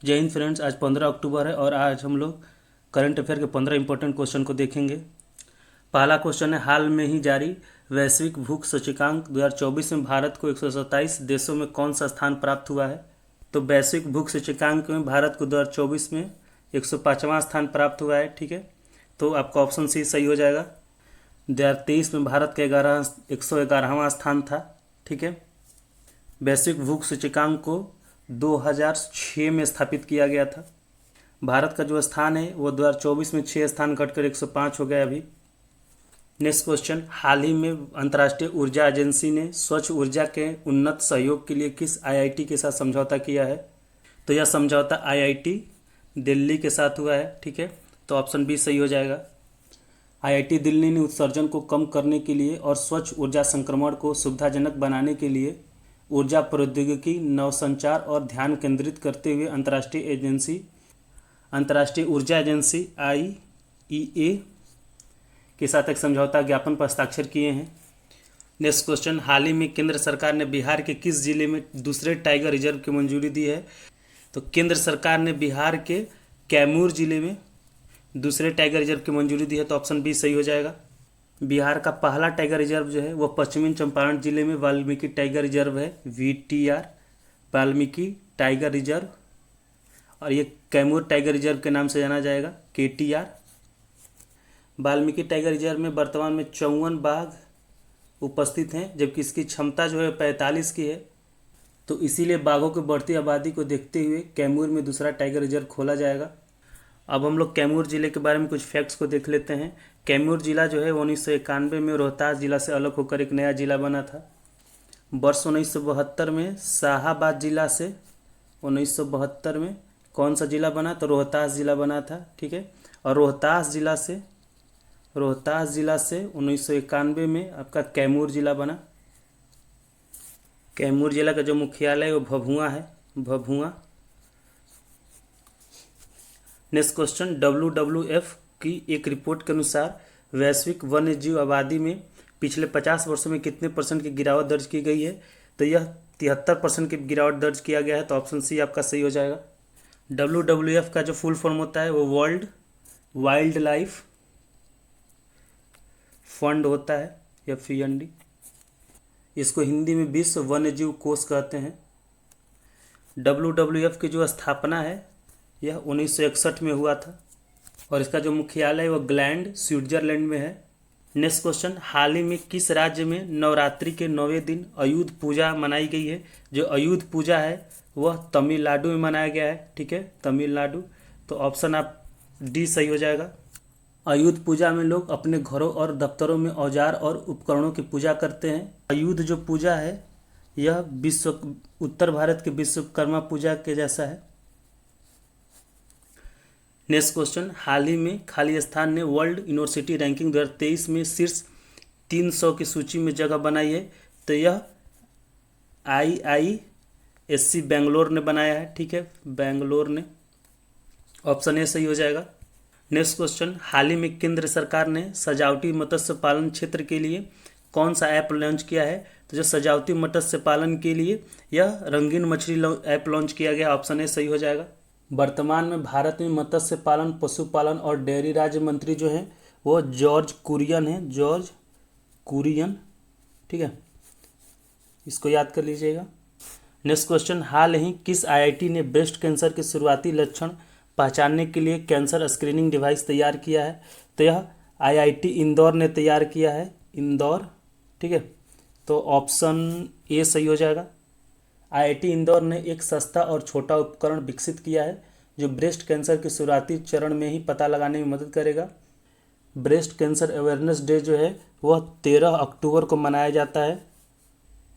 जय हिंद फ्रेंड्स। आज 15 अक्टूबर है और आज हम लोग करंट अफेयर के 15 इंपॉर्टेंट क्वेश्चन को देखेंगे। पहला क्वेश्चन है, हाल में ही जारी वैश्विक भूख सूचकांक 2024 में भारत को 127 देशों में कौन सा स्थान प्राप्त हुआ है। तो वैश्विक भूख सूचकांक में भारत को 2024 में 105वां स्थान प्राप्त हुआ है। ठीक है, तो आपका ऑप्शन सी सही हो जाएगा। 2023 में भारत का 111वां स्थान था। ठीक है, वैश्विक भूख सूचकांक को 2006 में स्थापित किया गया था। भारत का जो स्थान है वो 2024 में 6 स्थान घटकर 105 हो गया अभी। नेक्स्ट क्वेश्चन, हाल ही में अंतर्राष्ट्रीय ऊर्जा एजेंसी ने स्वच्छ ऊर्जा के उन्नत सहयोग के लिए किस आईआईटी के साथ समझौता किया है। तो यह समझौता आईआईटी दिल्ली के साथ हुआ है। ठीक है, तो ऑप्शन बी सही हो जाएगा। आईआईटी दिल्ली ने उत्सर्जन को कम करने के लिए और स्वच्छ ऊर्जा संक्रमण को सुविधाजनक बनाने के लिए ऊर्जा प्रौद्योगिकी, नवसंचार और ध्यान केंद्रित करते हुए अंतर्राष्ट्रीय ऊर्जा एजेंसी आईईए के साथ एक समझौता ज्ञापन पर हस्ताक्षर किए हैं। नेक्स्ट क्वेश्चन, हाल ही में केंद्र सरकार ने बिहार के किस जिले में दूसरे टाइगर रिजर्व की मंजूरी दी है। तो केंद्र सरकार ने बिहार के कैमूर जिले में दूसरे टाइगर रिजर्व की मंजूरी दी है। तो ऑप्शन बी सही हो जाएगा। बिहार का पहला टाइगर रिजर्व जो है वो पश्चिमी चंपारण जिले में वाल्मीकि टाइगर रिजर्व है, वीटीआर वाल्मीकि टाइगर रिजर्व, और ये कैमूर टाइगर रिजर्व के नाम से जाना जाएगा, केटीआर। वाल्मीकि टाइगर रिजर्व में वर्तमान में 54 बाघ उपस्थित हैं, जबकि इसकी क्षमता जो है 45 की है। तो इसीलिए बाघों की बढ़ती आबादी को देखते हुए कैमूर में दूसरा टाइगर रिजर्व खोला जाएगा। अब हम लोग कैमूर जिले के बारे में कुछ फैक्ट्स को देख लेते हैं। कैमूर जिला जो है 1991 में रोहतास जिला से अलग होकर एक नया जिला बना था। वर्ष 1972 में शाहाबाद जिला से 1972 में कौन सा जिला बना, तो रोहतास जिला बना था। ठीक है, और रोहतास जिला से 1991 में आपका कैमूर जिला बना। कैमूर जिला का जो मुख्यालय वो भभुआ है, भभुआ। नेक्स्ट क्वेश्चन, WWF की एक रिपोर्ट के अनुसार वैश्विक वन्य जीव आबादी में पिछले 50 वर्षों में कितने % की गिरावट दर्ज की गई है। तो यह 73% की गिरावट दर्ज किया गया है। तो ऑप्शन सी आपका सही हो जाएगा। WWF का जो फुल फॉर्म होता है वो वर्ल्ड वाइल्ड लाइफ फंड होता है, FWD। इसको हिंदी में विश्व वन्य जीव कोष कहते हैं। WWF की जो स्थापना है यह 1961 में हुआ था और इसका जो मुख्यालय है वो ग्लैंड स्विट्जरलैंड में है। नेक्स्ट क्वेश्चन, हाल ही में किस राज्य में नवरात्रि के 9वें दिन अयुध पूजा मनाई गई है। जो अयुध पूजा है वह तमिलनाडु में मनाया गया है। ठीक है, तमिलनाडु। तो ऑप्शन आप डी सही हो जाएगा। अयुध पूजा में लोग अपने घरों और दफ्तरों में औजार और उपकरणों की पूजा करते हैं। अयुध जो पूजा है यह उत्तर भारत के विश्वकर्मा पूजा के जैसा है। नेक्स्ट क्वेश्चन, हाल ही में खाली स्थान ने वर्ल्ड यूनिवर्सिटी रैंकिंग 2023 में शीर्ष 300 की सूची में जगह बनाई है। तो यह IISc बेंगलोर ने बनाया है। ठीक है, बेंगलोर ने। ऑप्शन ए सही हो जाएगा। नेक्स्ट क्वेश्चन, हाल ही में केंद्र सरकार ने सजावटी मत्स्य पालन क्षेत्र के लिए कौन सा ऐप लॉन्च किया है। तो जो सजावटी मत्स्य पालन के लिए यह रंगीन मछली ऐप लॉन्च किया गया। ऑप्शन ए सही हो जाएगा। वर्तमान में भारत में मत्स्य पालन, पशुपालन और डेयरी राज्य मंत्री जो हैं वो जॉर्ज कुरियन हैं, जॉर्ज कुरियन। ठीक है, इसको याद कर लीजिएगा। नेक्स्ट क्वेश्चन, हाल ही किस आईआईटी ने ब्रेस्ट कैंसर के शुरुआती लक्षण पहचानने के लिए कैंसर स्क्रीनिंग डिवाइस तैयार किया है। तो यह आईआईटी इंदौर ने तैयार किया है, इंदौर। ठीक है, तो ऑप्शन ए सही हो जाएगा। आईआईटी इंदौर ने एक सस्ता और छोटा उपकरण विकसित किया है जो ब्रेस्ट कैंसर के शुरुआती चरण में ही पता लगाने में मदद करेगा। ब्रेस्ट कैंसर अवेयरनेस डे जो है वह 13 अक्टूबर को मनाया जाता है।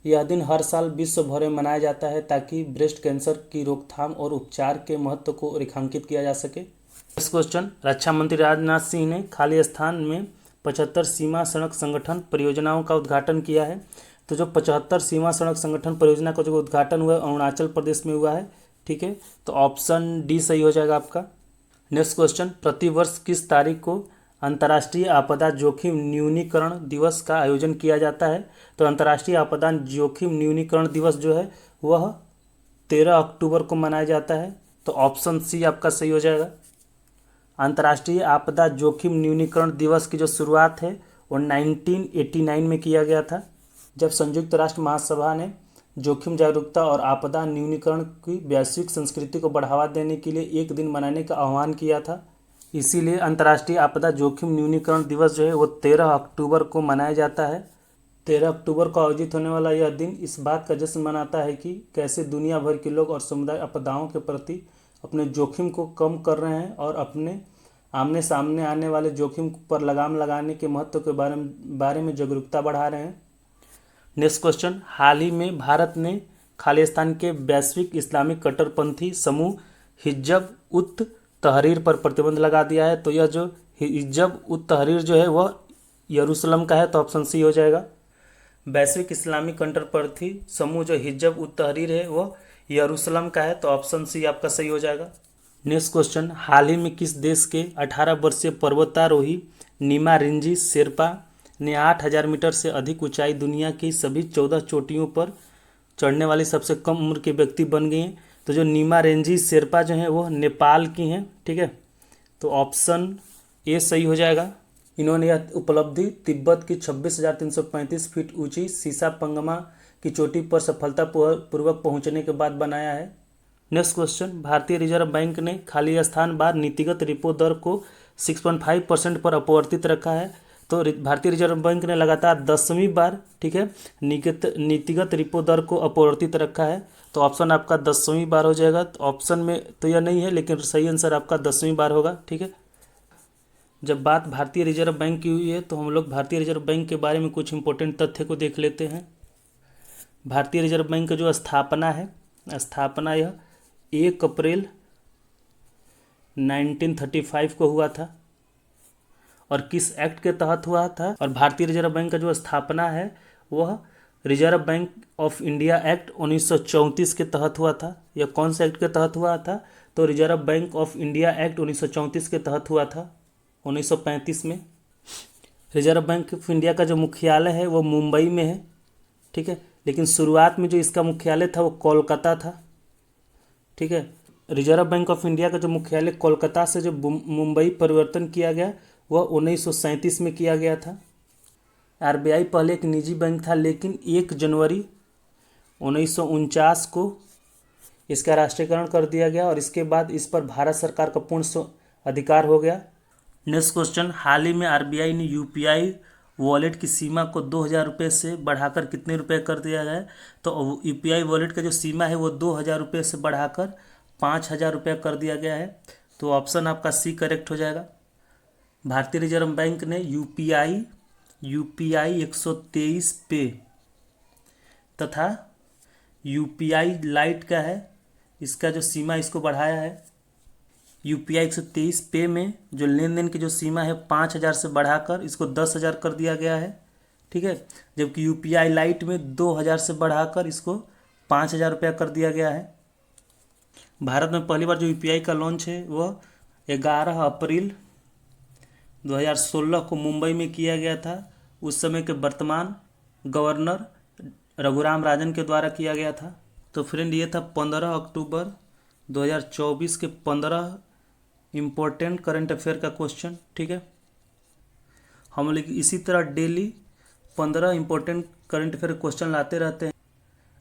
यह दिन हर साल विश्व भर में मनाया जाता है ताकि ब्रेस्ट कैंसर की रोकथाम और उपचार के महत्व को रेखांकित किया जा सके। नेक्स्ट क्वेश्चन, रक्षा मंत्री राजनाथ सिंह ने खाली स्थान में 75 सीमा सड़क संगठन परियोजनाओं का उद्घाटन किया है। तो जो 75 सीमा सड़क संगठन परियोजना का जो उद्घाटन हुआ है अरुणाचल प्रदेश में हुआ है। ठीक है, तो ऑप्शन डी सही हो जाएगा आपका। नेक्स्ट क्वेश्चन, प्रतिवर्ष किस तारीख को अंतर्राष्ट्रीय आपदा जोखिम न्यूनीकरण दिवस का आयोजन किया जाता है। तो अंतर्राष्ट्रीय आपदा जोखिम न्यूनीकरण दिवस जो है वह 13 अक्टूबर को मनाया जाता है। तो ऑप्शन सी आपका सही हो जाएगा। अंतर्राष्ट्रीय आपदा जोखिम न्यूनीकरण दिवस की जो शुरुआत है वो 1989 में किया गया था, जब संयुक्त राष्ट्र महासभा ने जोखिम जागरूकता और आपदा न्यूनीकरण की वैश्विक संस्कृति को बढ़ावा देने के लिए एक दिन मनाने का आह्वान किया था। इसीलिए अंतर्राष्ट्रीय आपदा जोखिम न्यूनीकरण दिवस जो है वो 13 अक्टूबर को मनाया जाता है। 13 अक्टूबर को आयोजित होने वाला यह दिन इस बात का जश्न मनाता है कि कैसे दुनिया भर के लोग और समुदाय आपदाओं के प्रति अपने जोखिम को कम कर रहे हैं और अपने आमने सामने आने वाले जोखिम पर लगाम लगाने के महत्व के बारे में जागरूकता बढ़ा रहे हैं। नेक्स्ट क्वेश्चन, हाल ही में भारत ने खालिस्तान के वैश्विक इस्लामिक कट्टरपंथी समूह हिजब उत तहरीर पर प्रतिबंध लगा दिया है। तो यह जो हिजब उत तहरीर जो है वह यरूशलेम का है, तो ऑप्शन सी हो जाएगा। वैश्विक इस्लामिक कट्टरपंथी समूह जो हिजब उत तहरीर है वह यरूशलेम का है, तो ऑप्शन सी आपका सही हो जाएगा। नेक्स्ट क्वेश्चन, हाल ही में किस देश के 18 वर्षीय पर्वतारोही नीमा रिंजी शेरपा ने 8000 मीटर से अधिक ऊंचाई दुनिया की सभी 14 चोटियों पर चढ़ने वाली सबसे कम उम्र के व्यक्ति बन गए हैं। तो जो नीमा रेंजी शेरपा जो हैं वो नेपाल की हैं, ठीक है, तो ऑप्शन ए सही हो जाएगा। इन्होंने यह उपलब्धि तिब्बत की 26,335 फीट ऊंची सीसा पंगमा की चोटी पर सफलतापूर्वक पहुंचने के बाद बनाया है। नेक्स्ट क्वेश्चन, भारतीय रिजर्व बैंक ने खाली स्थान बार नीतिगत रिपो दर को 6.5% पर अपवर्तित रखा है। तो भारतीय रिजर्व बैंक ने लगातार 10वीं बार, ठीक है, नीतिगत रिपो दर को अपवर्तित रखा है, तो ऑप्शन आपका 10वीं बार हो जाएगा। तो ऑप्शन में तो यह नहीं है, लेकिन सही आंसर आपका 10वीं बार होगा, ठीक है। जब बात भारतीय रिजर्व बैंक की हुई है तो हम लोग भारतीय रिजर्व बैंक के बारे में कुछ इंपॉर्टेंट तथ्य को देख लेते हैं। भारतीय रिजर्व बैंक का जो स्थापना है, स्थापना यह 1 अप्रैल 1935 को हुआ था और किस एक्ट के तहत हुआ था। और भारतीय रिजर्व बैंक का जो स्थापना है वह reserve bank of India act 1934 के तहत हुआ था। यह कौन से एक्ट के तहत हुआ था? तो reserve bank of India act 1934 के तहत हुआ था 1935 में। रिजर्व बैंक ऑफ इंडिया का जो मुख्यालय है वो मुंबई में है, ठीक है, लेकिन शुरुआत में जो इसका मुख्यालय था वो कोलकाता था, ठीक है। रिजर्व बैंक ऑफ इंडिया का जो मुख्यालय कोलकाता से जो मुंबई परिवर्तन किया गया वह 1937 में किया गया था। आरबीआई पहले एक निजी बैंक था, लेकिन 1 जनवरी 1949 को इसका राष्ट्रीयकरण कर दिया गया और इसके बाद इस पर भारत सरकार का पूर्ण अधिकार हो गया। नेक्स्ट क्वेश्चन, हाल ही में आरबीआई ने यूपीआई वॉलेट की सीमा को 2000 रुपये से बढ़ाकर कितने रुपए कर दिया है? तो यूपीआई वॉलेट का जो सीमा है वो 2000 रुपये से बढ़ाकर 5000 रुपये कर दिया गया है, तो ऑप्शन आपका सी करेक्ट हो जाएगा। भारतीय रिजर्व बैंक ने यूपीआई 123 पे तथा यूपीआई लाइट का है, इसका जो सीमा इसको बढ़ाया है। यूपीआई 123 पे में जो लेन देन की जो सीमा है 5000 से बढ़ाकर इसको 10,000 कर दिया गया है, ठीक है, जबकि यूपीआई लाइट में 2000 से बढ़ाकर इसको 5000 रुपया कर दिया गया है। भारत में पहली बार जो यूपीआई का लॉन्च है वह 11 अप्रैल 2016 को मुंबई में किया गया था। उस समय के वर्तमान गवर्नर रघुराम राजन के द्वारा किया गया था। तो फ्रेंड ये था 15 अक्टूबर 2024 के 15 इम्पोर्टेंट करंट अफेयर का क्वेश्चन, ठीक है। हम लोग इसी तरह daily 15 important current affair question लाते रहते हैं।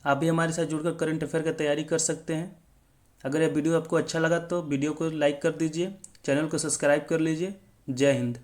आप भी हमारे साथ जुड़कर करंट अफेयर की तैयारी कर सकते हैं। अगर यह वीडियो आपको अच्छा लगा तो वीडियो को लाइक कर दीजिए, चैनल को सब्सक्राइब कर लीजिए। जय हिंद।